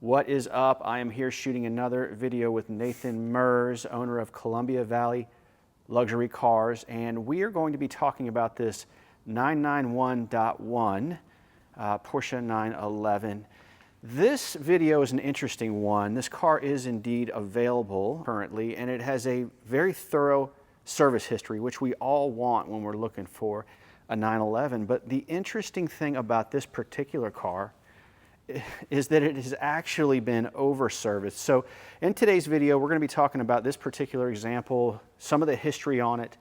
What is up? I am here shooting another video with Nathan Merz, owner of Columbia Valley Luxury Cars, and we are going to be talking about this 991.1 Porsche 911. This video is an interesting one. This car is indeed available currently, and it has a very thorough service history, which we all want when we're looking for a 911. But the interesting thing about this particular car is that it has actually been over-serviced. So in today's video, we're going to be talking about this particular example, some of the history on it,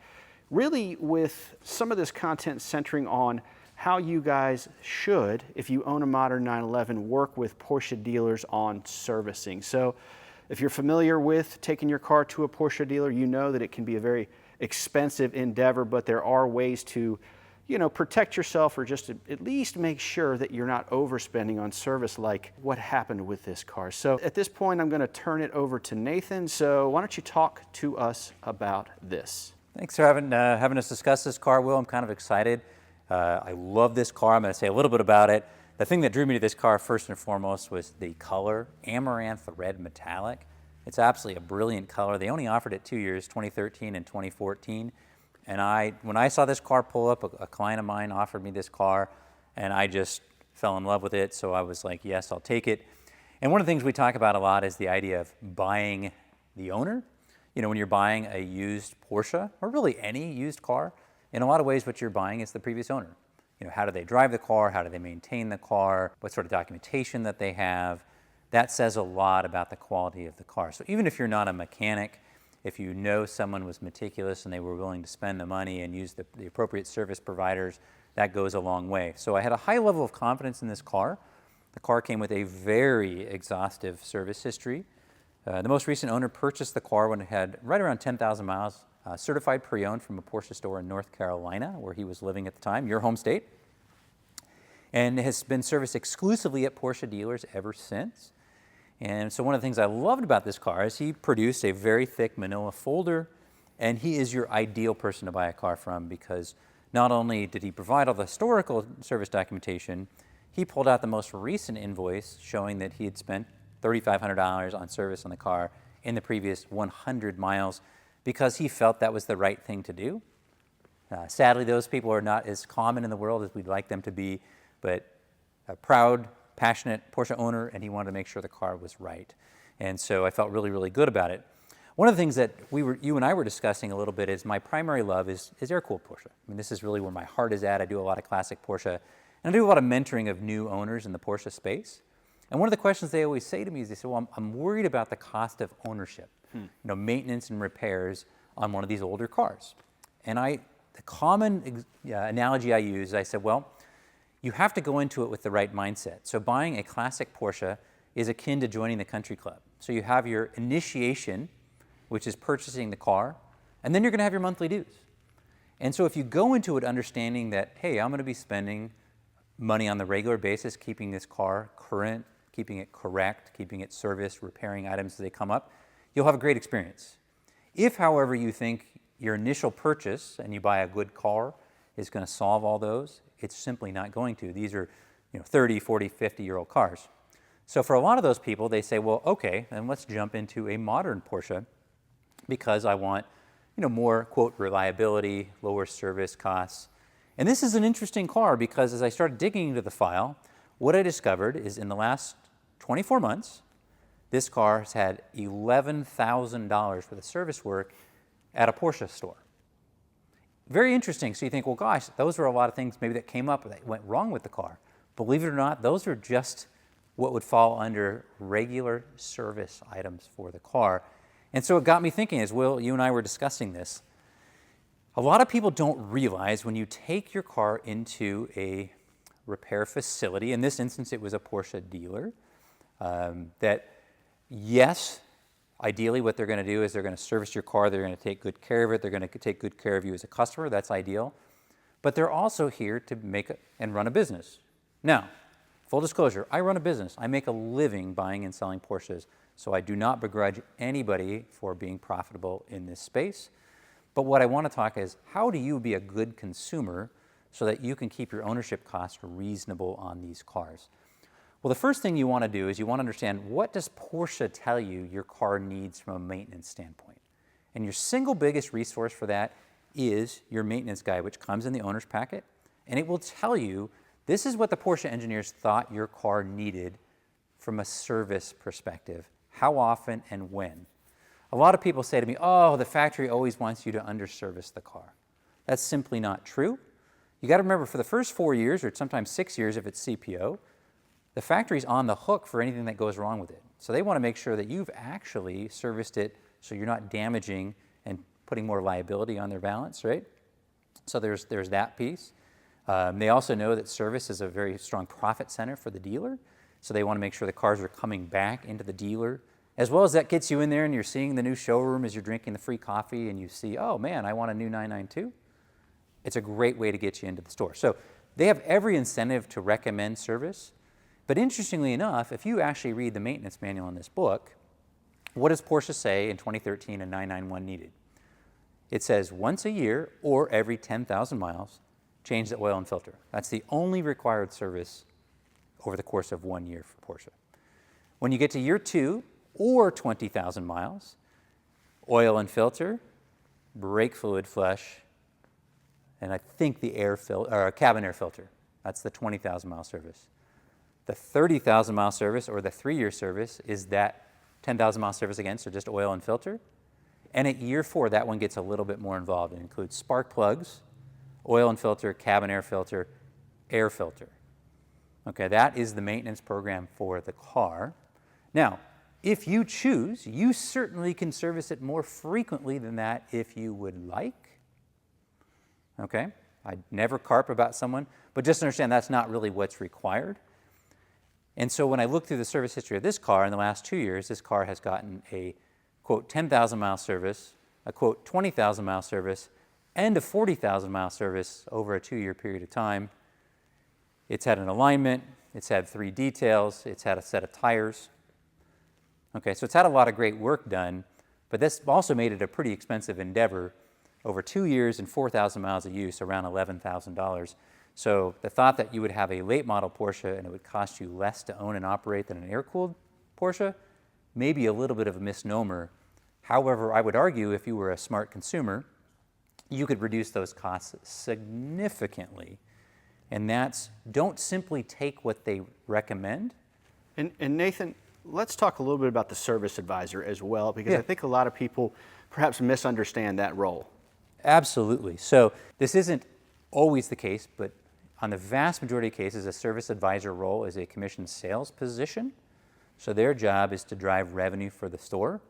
really with some of this content centering on how you guys should, if you own a modern 911, work with Porsche dealers on servicing. So if you're familiar with taking your car to a Porsche dealer, you know that it can be a very expensive endeavor, but there are ways to protect yourself, or just to at least make sure that you're not overspending on service like what happened with this car. So at this point, I'm going to turn it over to Nathan. So why don't you talk to us about this? Thanks for having us discuss this car, Will. I'm kind of excited. I love this car. I'm going to say a little bit about it. The thing that drew me to this car first and foremost was the color, Amaranth Red Metallic. It's absolutely a brilliant color. They only offered it 2 years, 2013 and 2014. And when I saw this car pull up, a client of mine offered me this car, and I just fell in love with it. So I was like, yes, I'll take it. And one of the things we talk about a lot is the idea of buying the owner. When you're buying a used Porsche, or really any used car, in a lot of ways what you're buying is the previous owner. How do they drive the car? How do they maintain the car? What sort of documentation that they have? That says a lot about the quality of the car. So even if you're not a mechanic, if you know someone was meticulous and they were willing to spend the money and use the appropriate service providers, that goes a long way. So I had a high level of confidence in this car. The car came with a very exhaustive service history. The most recent owner purchased the car when it had right around 10,000 miles, certified pre-owned from a Porsche store in North Carolina, where he was living at the time, your home state, and has been serviced exclusively at Porsche dealers ever since. And so one of the things I loved about this car is he produced a very thick manila folder, and he is your ideal person to buy a car from, because not only did he provide all the historical service documentation, he pulled out the most recent invoice showing that he had spent $3,500 on service on the car in the previous 100 miles because he felt that was the right thing to do. Sadly, those people are not as common in the world as we'd like them to be, but a proud, passionate Porsche owner, and he wanted to make sure the car was right. And so I felt really, really good about it. One of the things that you and I were discussing a little bit is my primary love is air-cooled Porsche. I mean, this is really where my heart is at. I do a lot of classic Porsche, and I do a lot of mentoring of new owners in the Porsche space. And one of the questions they always say to me is, they say, well, I'm worried about the cost of ownership, maintenance and repairs on one of these older cars. And the common analogy I use, I said, well, you have to go into it with the right mindset. So buying a classic Porsche is akin to joining the country club. So you have your initiation, which is purchasing the car, and then you're going to have your monthly dues. And so if you go into it understanding that, hey, I'm going to be spending money on the regular basis, keeping this car current, keeping it correct, keeping it serviced, repairing items as they come up, you'll have a great experience. If, however, you think your initial purchase, and you buy a good car, is going to solve all those, it's simply not going to. These are 30, 40, 50-year-old cars. So for a lot of those people, they say, well, okay, then let's jump into a modern Porsche because I want more, quote, reliability, lower service costs. And this is an interesting car because as I started digging into the file, what I discovered is in the last 24 months, this car has had $11,000 for the service work at a Porsche store. Very interesting. So you think, well, gosh, those are a lot of things maybe that came up that went wrong with the car. Believe it or not, those are just what would fall under regular service items for the car. And so it got me thinking, as Will, you and I were discussing this, a lot of people don't realize when you take your car into a repair facility, in this instance it was a Porsche dealer, that yes, ideally what they're going to do is they're going to service your car, they're going to take good care of it, they're going to take good care of you as a customer, that's ideal. But they're also here to make and run a business. Now, full disclosure, I run a business. I make a living buying and selling Porsches, so I do not begrudge anybody for being profitable in this space. But what I want to talk is, how do you be a good consumer so that you can keep your ownership costs reasonable on these cars? Well, the first thing you want to do is you want to understand, what does Porsche tell you your car needs from a maintenance standpoint? And your single biggest resource for that is your maintenance guide, which comes in the owner's packet. And it will tell you, this is what the Porsche engineers thought your car needed from a service perspective, how often and when. A lot of people say to me, oh, the factory always wants you to under-service the car. That's simply not true. You got to remember, for the first 4 years, or sometimes 6 years if it's CPO, the factory's on the hook for anything that goes wrong with it. So they want to make sure that you've actually serviced it so you're not damaging and putting more liability on their balance, right? So there's that piece. They also know that service is a very strong profit center for the dealer. So they want to make sure the cars are coming back into the dealer. As well as that gets you in there and you're seeing the new showroom as you're drinking the free coffee and you see, oh man, I want a new 992. It's a great way to get you into the store. So they have every incentive to recommend service. But interestingly enough, if you actually read the maintenance manual in this book, what does Porsche say in 2013 a 991 needed? It says once a year or every 10,000 miles, change the oil and filter. That's the only required service over the course of 1 year for Porsche. When you get to year 2 or 20,000 miles, oil and filter, brake fluid flush, and I think the cabin air filter. That's the 20,000 mile service. The 30,000 mile service, or the 3-year service, is that 10,000 mile service again, so just oil and filter. And at year 4, that one gets a little bit more involved. It includes spark plugs, oil and filter, cabin air filter, air filter. Okay, that is the maintenance program for the car. Now, if you choose, you certainly can service it more frequently than that if you would like. Okay, I'd never carp about someone, but just understand that's not really what's required. And so when I look through the service history of this car, in the last 2 years, this car has gotten a, quote, 10,000 mile service, a, quote, 20,000 mile service, and a 40,000 mile service over a 2-year period of time. It's had an alignment, it's had 3 details, it's had a set of tires. Okay, so it's had a lot of great work done, but this also made it a pretty expensive endeavor. Over 2 years and 4,000 miles of use, around $11,000. So the thought that you would have a late model Porsche and it would cost you less to own and operate than an air-cooled Porsche may be a little bit of a misnomer. However, I would argue if you were a smart consumer, you could reduce those costs significantly. And that's, don't simply take what they recommend. And Nathan, let's talk a little bit about the service advisor as well, because I think a lot of people perhaps misunderstand that role. Absolutely. So this isn't always the case, but on the vast majority of cases, a service advisor role is a commissioned sales position. So their job is to drive revenue for the store.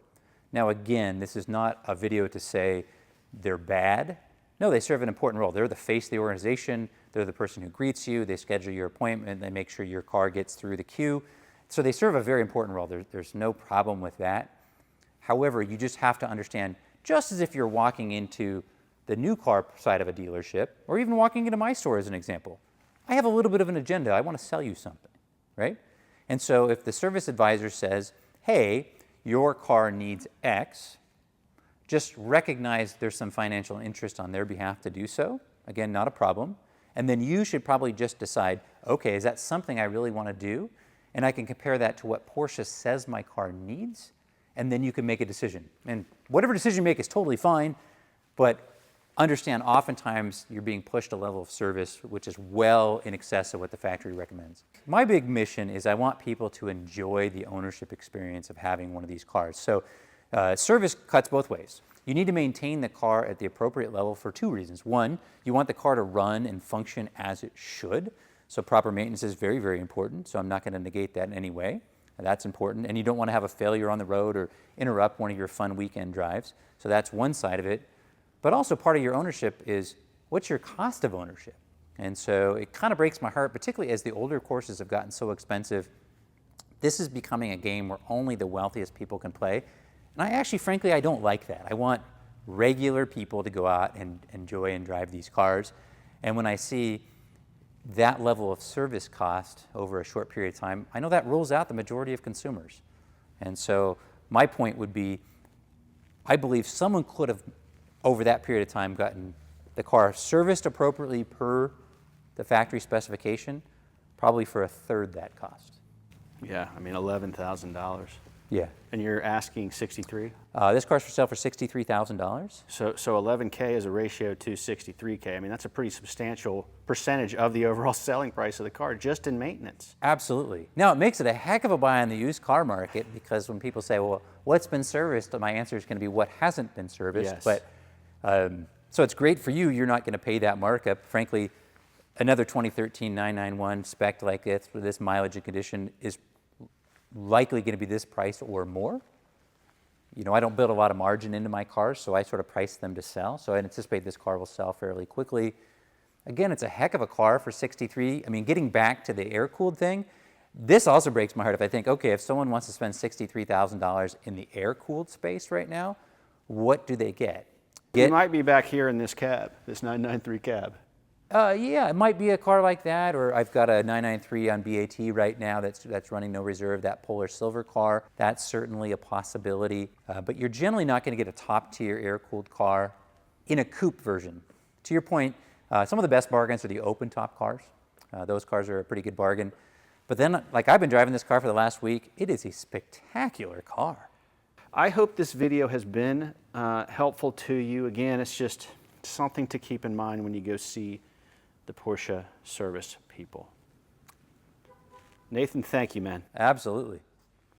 Now again, this is not a video to say they're bad. No, they serve an important role. They're the face of the organization. They're the person who greets you. They schedule your appointment. They make sure your car gets through the queue. So they serve a very important role. There's no problem with that. However, you just have to understand, just as if you're walking into the new car side of a dealership, or even walking into my store as an example, I have a little bit of an agenda. I want to sell you something, right? And so if the service advisor says, hey, your car needs X, just recognize there's some financial interest on their behalf to do so. Again, not a problem. And then you should probably just decide, okay, is that something I really want to do? And I can compare that to what Porsche says my car needs, and then you can make a decision. And whatever decision you make is totally fine, but understand oftentimes you're being pushed a level of service which is well in excess of what the factory recommends. My big mission is I want people to enjoy the ownership experience of having one of these cars. So service cuts both ways. You need to maintain the car at the appropriate level for 2 reasons. One, you want the car to run and function as it should. So proper maintenance is very, very important. So I'm not going to negate that in any way. That's important. And you don't want to have a failure on the road or interrupt one of your fun weekend drives. So that's one side of it. But also part of your ownership is, what's your cost of ownership? And so it kind of breaks my heart, particularly as the older courses have gotten so expensive. This is becoming a game where only the wealthiest people can play. And I actually, frankly, I don't like that. I want regular people to go out and enjoy and drive these cars. And when I see that level of service cost over a short period of time, I know that rules out the majority of consumers. And so my point would be, I believe someone could have, over that period of time, gotten the car serviced appropriately per the factory specification, probably for 1/3 that cost. Yeah, I mean, $11,000. Yeah. And you're asking 63? This car's for sale for $63,000. So 11K is a ratio to 63K. I mean, that's a pretty substantial percentage of the overall selling price of the car just in maintenance. Absolutely. Now, it makes it a heck of a buy on the used car market, because when people say, well, what's been serviced? My answer is going to be what hasn't been serviced. Yes. But so it's great for you. You're not going to pay that markup. Frankly, another 2013 991 spec like this with this mileage and condition is likely going to be this price or more. You know, I don't build a lot of margin into my cars, so I sort of price them to sell. So I anticipate this car will sell fairly quickly. Again, it's a heck of a car for 63. I mean, getting back to the air-cooled thing, this also breaks my heart if I think, okay, if someone wants to spend $63,000 in the air-cooled space right now, what do they get? You might be back here in this cab, this 993 cab. Yeah, it might be a car like that, or I've got a 993 on BAT right now that's running no reserve, that Polar Silver car. That's certainly a possibility, but you're generally not going to get a top-tier air-cooled car in a coupe version. To your point, some of the best bargains are the open-top cars. Those cars are a pretty good bargain. But then, like I've been driving this car for the last week, it is a spectacular car. I hope this video has been helpful to you. Again, it's just something to keep in mind when you go see the Porsche service people. Nathan, thank you, man. Absolutely.